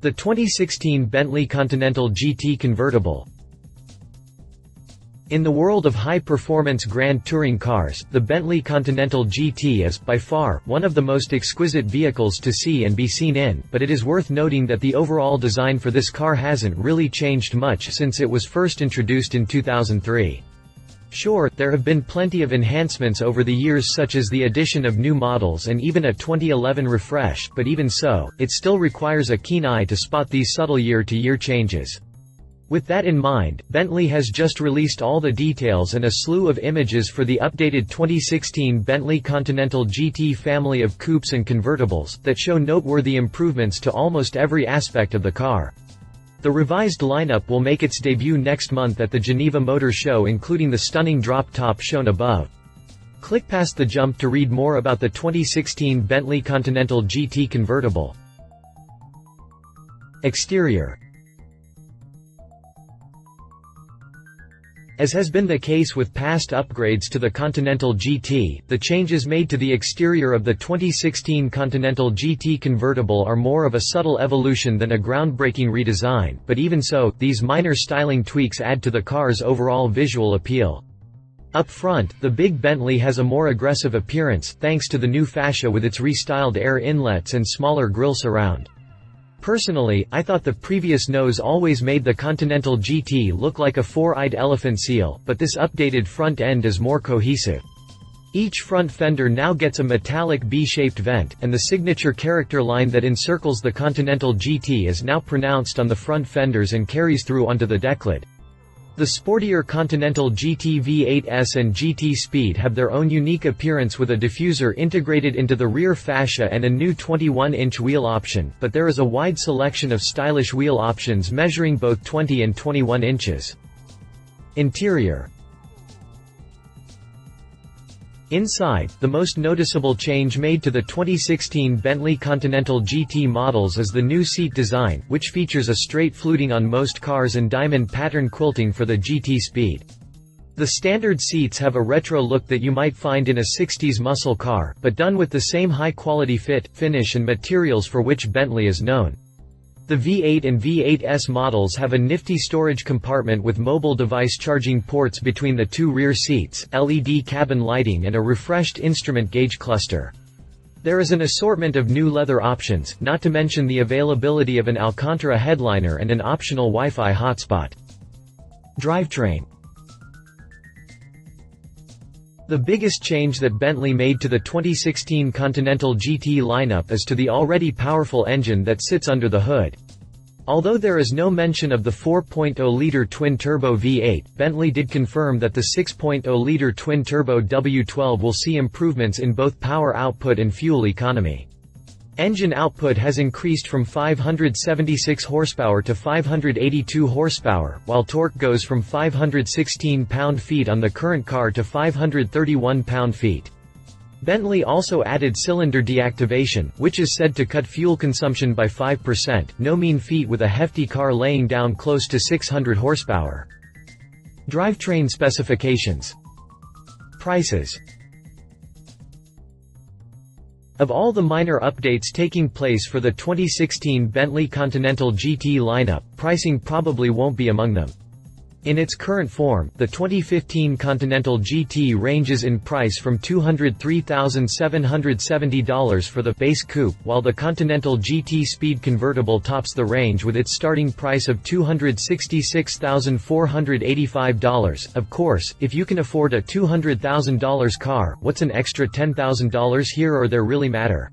The 2016 Bentley Continental GT convertible. In the world of high-performance grand touring cars, the Bentley Continental GT is, by far, one of the most exquisite vehicles to see and be seen in, but it is worth noting that the overall design for this car hasn't really changed much since it was first introduced in 2003. Sure, there have been plenty of enhancements over the years, such as the addition of new models and even a 2011 refresh, but even so, it still requires a keen eye to spot these subtle year-to-year changes. With that in mind, Bentley has just released all the details and a slew of images for the updated 2016 Bentley Continental GT family of coupes and convertibles, that show noteworthy improvements to almost every aspect of the car. The revised lineup will make its debut next month at the Geneva Motor Show, including the stunning drop top shown above. Click past the jump to read more about the 2016 Bentley Continental GT convertible. Exterior. As has been the case with past upgrades to the Continental GT, the changes made to the exterior of the 2016 Continental GT convertible are more of a subtle evolution than a groundbreaking redesign, but even so, these minor styling tweaks add to the car's overall visual appeal. Up front, the big Bentley has a more aggressive appearance, thanks to the new fascia with its restyled air inlets and smaller grille surround. Personally, I thought the previous nose always made the Continental GT look like a four-eyed elephant seal, but this updated front end is more cohesive. Each front fender now gets a metallic B-shaped vent, and the signature character line that encircles the Continental GT is now pronounced on the front fenders and carries through onto the decklid. The sportier Continental GT V8S and GT Speed have their own unique appearance with a diffuser integrated into the rear fascia and a new 21-inch wheel option, but there is a wide selection of stylish wheel options measuring both 20 and 21 inches. Interior. Inside, the most noticeable change made to the 2016 Bentley Continental GT models is the new seat design, which features a straight fluting on most cars and diamond pattern quilting for the GT Speed. The standard seats have a retro look that you might find in a 60s muscle car, but done with the same high-quality fit, finish and materials for which Bentley is known. The V8 and V8S models have a nifty storage compartment with mobile device charging ports between the two rear seats, LED cabin lighting and a refreshed instrument gauge cluster. There is an assortment of new leather options, not to mention the availability of an Alcantara headliner and an optional Wi-Fi hotspot. Drivetrain. The biggest change that Bentley made to the 2016 Continental GT lineup is to the already powerful engine that sits under the hood. Although there is no mention of the 4.0-liter twin-turbo V8, Bentley did confirm that the 6.0-liter twin-turbo W12 will see improvements in both power output and fuel economy. Engine output has increased from 576 horsepower to 582 horsepower, while torque goes from 516 pound-feet on the current car to 531 pound-feet. Bentley also added cylinder deactivation, which is said to cut fuel consumption by 5%, no mean feat with a hefty car laying down close to 600 horsepower. Drivetrain specifications. Prices. Of all the minor updates taking place for the 2016 Bentley Continental GT lineup, pricing probably won't be among them. In its current form, the 2015 Continental GT ranges in price from $203,770 for the base coupe, while the Continental GT Speed convertible tops the range with its starting price of $266,485. Of course, if you can afford a $200,000 car, what's an extra $10,000 here or there really matter?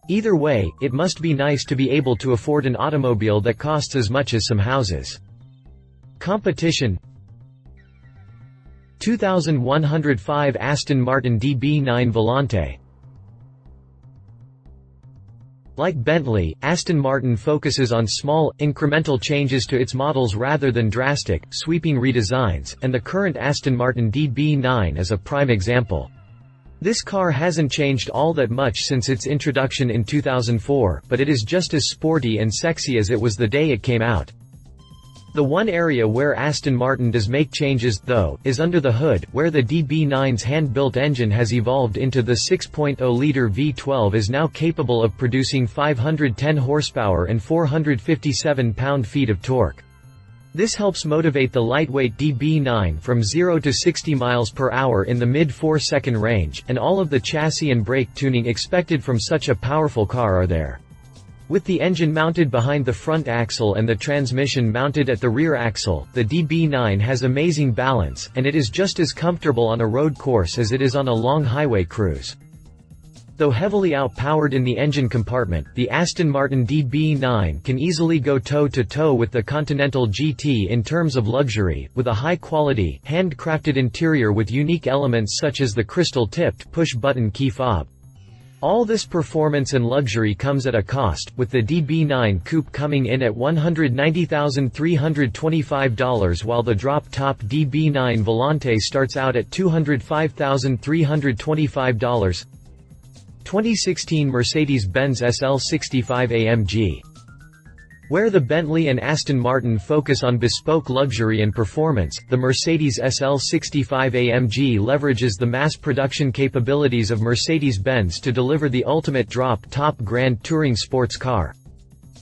Either way, it must be nice to be able to afford an automobile that costs as much as some houses. Competition. 2105 Aston Martin DB9 Volante. Like Bentley, Aston Martin focuses on small, incremental changes to its models rather than drastic, sweeping redesigns, and the current Aston Martin DB9 is a prime example. This car hasn't changed all that much since its introduction in 2004, but it is just as sporty and sexy as it was the day it came out. The one area where Aston Martin does make changes, though, is under the hood, where the DB9's hand-built engine has evolved into the 6.0-litre V12 is now capable of producing 510 horsepower and 457 pound-feet of torque. This helps motivate the lightweight DB9 from 0 to 60 miles per hour in the mid-4-second range, and all of the chassis and brake tuning expected from such a powerful car are there. With the engine mounted behind the front axle and the transmission mounted at the rear axle, the DB9 has amazing balance, and it is just as comfortable on a road course as it is on a long highway cruise. Though heavily outpowered in the engine compartment, the Aston Martin DB9 can easily go toe-to-toe with the Continental GT in terms of luxury, with a high-quality, hand-crafted interior with unique elements such as the crystal-tipped push-button key fob. All this performance and luxury comes at a cost, with the DB9 coupe coming in at $190,325 while the drop-top DB9 Volante starts out at $205,325. 2016 Mercedes-Benz SL65 AMG. Where the Bentley and Aston Martin focus on bespoke luxury and performance, the Mercedes SL65 AMG leverages the mass production capabilities of Mercedes-Benz to deliver the ultimate drop-top Grand Touring sports car.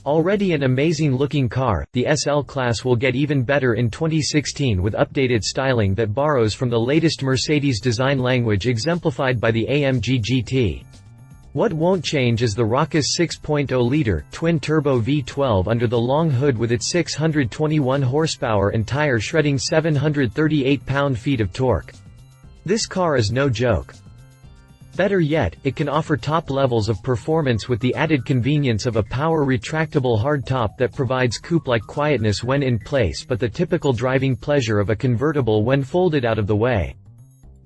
Already an amazing-looking car, the SL class will get even better in 2016 with updated styling that borrows from the latest Mercedes design language exemplified by the AMG GT. What won't change is the raucous 6.0-litre, twin-turbo V12 under the long hood with its 621 horsepower and tire-shredding 738 pound-feet of torque. This car is no joke. Better yet, it can offer top levels of performance with the added convenience of a power retractable hardtop that provides coupe-like quietness when in place but the typical driving pleasure of a convertible when folded out of the way.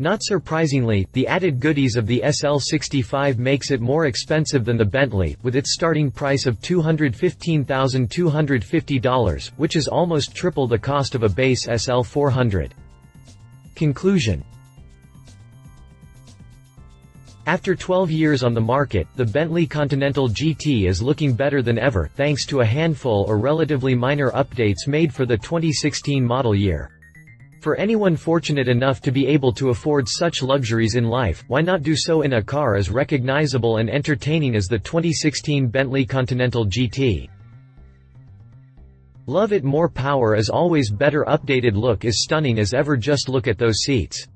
Not surprisingly, the added goodies of the SL65 makes it more expensive than the Bentley, with its starting price of $215,250, which is almost triple the cost of a base SL400. Conclusion. After 12 years on the market, the Bentley Continental GT is looking better than ever, thanks to a handful or relatively minor updates made for the 2016 model year. For anyone fortunate enough to be able to afford such luxuries in life, why not do so in a car as recognizable and entertaining as the 2016 Bentley Continental GT? Love it, more power as always, better, updated look is stunning as ever, just look at those seats.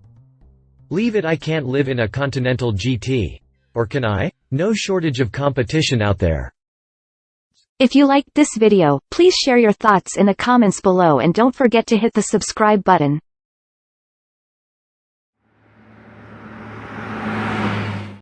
Leave it, I can't live in a Continental GT. Or can I? No shortage of competition out there. If you liked this video, please share your thoughts in the comments below and don't forget to hit the subscribe button.